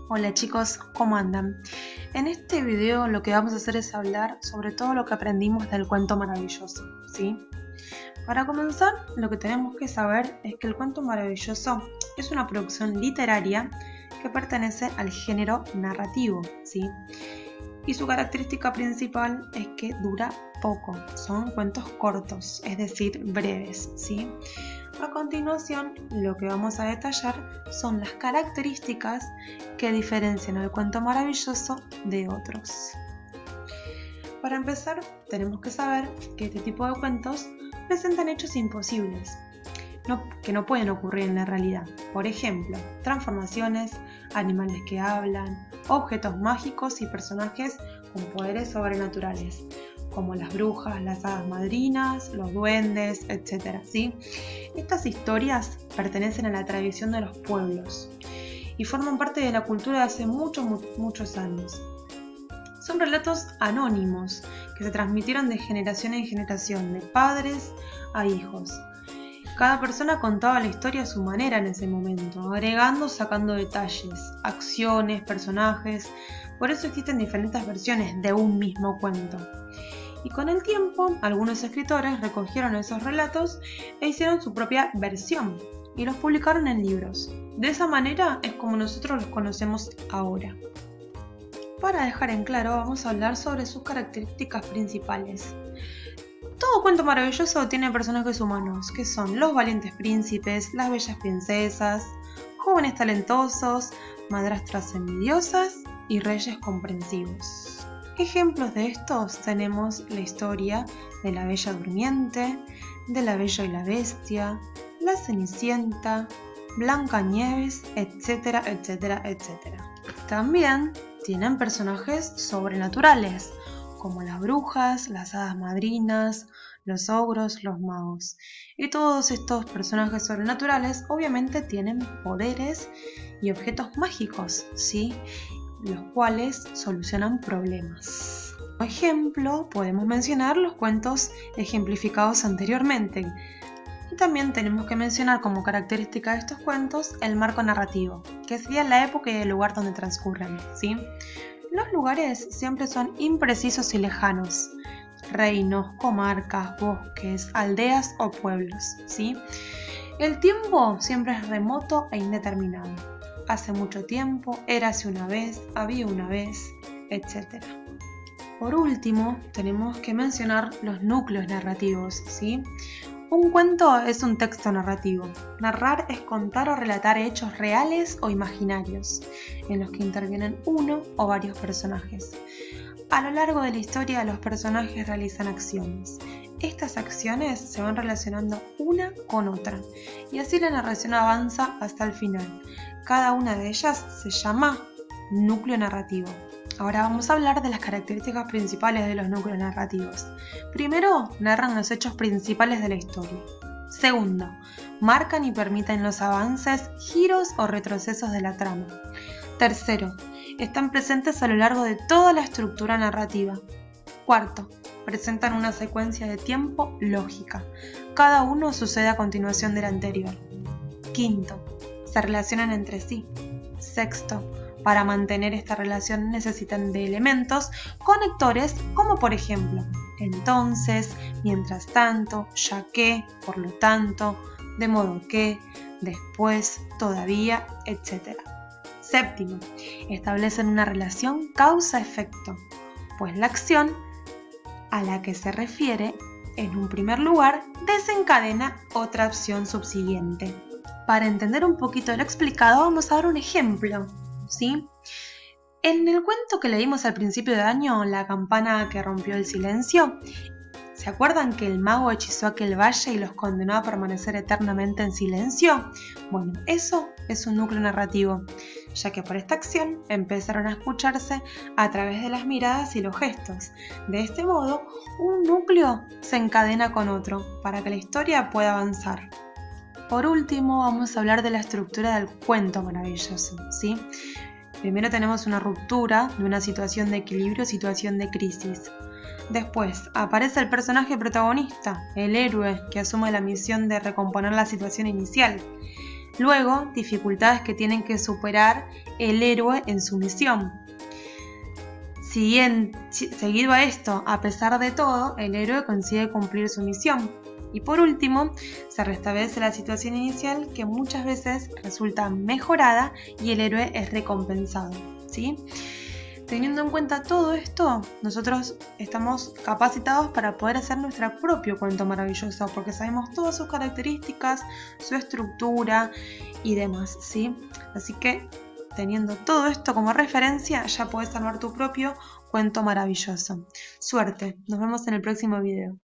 Hola chicos, ¿cómo andan? En este video lo que vamos a hacer es hablar sobre todo lo que aprendimos del cuento maravilloso, ¿sí? Para comenzar, lo que tenemos que saber es que el cuento maravilloso es una producción literaria que pertenece al género narrativo, ¿sí? Y su característica principal es que dura poco, son cuentos cortos, es decir, breves, ¿sí? A continuación, lo que vamos a detallar son las características que diferencian al cuento maravilloso de otros. Para empezar, tenemos que saber que este tipo de cuentos presentan hechos imposibles, que no pueden ocurrir en la realidad. Por ejemplo, transformaciones, animales que hablan, objetos mágicos y personajes con poderes sobrenaturales, como las brujas, las hadas madrinas, los duendes, etc. ¿sí? Estas historias pertenecen a la tradición de los pueblos y forman parte de la cultura de hace muchos años. Son relatos anónimos que se transmitieron de generación en generación, de padres a hijos. Cada persona contaba la historia a su manera en ese momento, agregando, sacando detalles, acciones, personajes. Por eso existen diferentes versiones de un mismo cuento. Y con el tiempo, algunos escritores recogieron esos relatos e hicieron su propia versión y los publicaron en libros. De esa manera es como nosotros los conocemos ahora. Para dejar en claro, vamos a hablar sobre sus características principales. Todo cuento maravilloso tiene personajes humanos, que son los valientes príncipes, las bellas princesas, jóvenes talentosos, madrastras envidiosas y reyes comprensivos. Ejemplos de estos tenemos la historia de la Bella Durmiente, de la Bella y la Bestia, la Cenicienta, Blancanieves, etcétera, etcétera, etcétera. También tienen personajes sobrenaturales, como las brujas, las hadas madrinas, los ogros, los magos. Y todos estos personajes sobrenaturales obviamente tienen poderes y objetos mágicos, ¿sí? Los cuales solucionan problemas. Por ejemplo, podemos mencionar los cuentos ejemplificados anteriormente. Y también tenemos que mencionar como característica de estos cuentos el marco narrativo, que sería la época y el lugar donde transcurren, ¿sí? Los lugares siempre son imprecisos y lejanos. Reinos, comarcas, bosques, aldeas o pueblos, ¿sí? El tiempo siempre es remoto e indeterminado. Hace mucho tiempo, érase una vez, había una vez, etc. Por último, tenemos que mencionar los núcleos narrativos, ¿sí? Un cuento es un texto narrativo. Narrar es contar o relatar hechos reales o imaginarios, en los que intervienen uno o varios personajes. A lo largo de la historia, los personajes realizan acciones. Estas acciones se van relacionando una con otra, y así la narración avanza hasta el final. Cada una de ellas se llama núcleo narrativo. Ahora vamos a hablar de las características principales de los núcleos narrativos. Primero, narran los hechos principales de la historia. Segundo, marcan y permiten los avances, giros o retrocesos de la trama. Tercero, están presentes a lo largo de toda la estructura narrativa. Cuarto, presentan una secuencia de tiempo lógica. Cada uno sucede a continuación del anterior. Quinto, se relacionan entre sí. Sexto, para mantener esta relación necesitan de elementos conectores como por ejemplo, entonces, mientras tanto, ya que, por lo tanto, de modo que, después, todavía, etc. Séptimo, establecen una relación causa-efecto, pues la acción a la que se refiere, en un primer lugar, desencadena otra acción subsiguiente. Para entender un poquito lo explicado, vamos a dar un ejemplo, ¿sí? En el cuento que leímos al principio de año, La campana que rompió el silencio, ¿se acuerdan que el mago hechizó aquel valle y los condenó a permanecer eternamente en silencio? Bueno, eso es un núcleo narrativo, ya que por esta acción empezaron a escucharse a través de las miradas y los gestos. De este modo, un núcleo se encadena con otro, para que la historia pueda avanzar. Por último, vamos a hablar de la estructura del cuento maravilloso, ¿sí? Primero tenemos una ruptura de una situación de equilibrio, situación de crisis. Después aparece el personaje protagonista, el héroe, que asume la misión de recomponer la situación inicial. Luego, dificultades que tienen que superar el héroe en su misión. Seguido a esto, a pesar de todo, el héroe consigue cumplir su misión. Y por último, se restablece la situación inicial que muchas veces resulta mejorada y el héroe es recompensado, ¿sí? Teniendo en cuenta todo esto, nosotros estamos capacitados para poder hacer nuestro propio cuento maravilloso, porque sabemos todas sus características, su estructura y demás, ¿sí? Así que, teniendo todo esto como referencia, ya puedes armar tu propio cuento maravilloso. Suerte, nos vemos en el próximo video.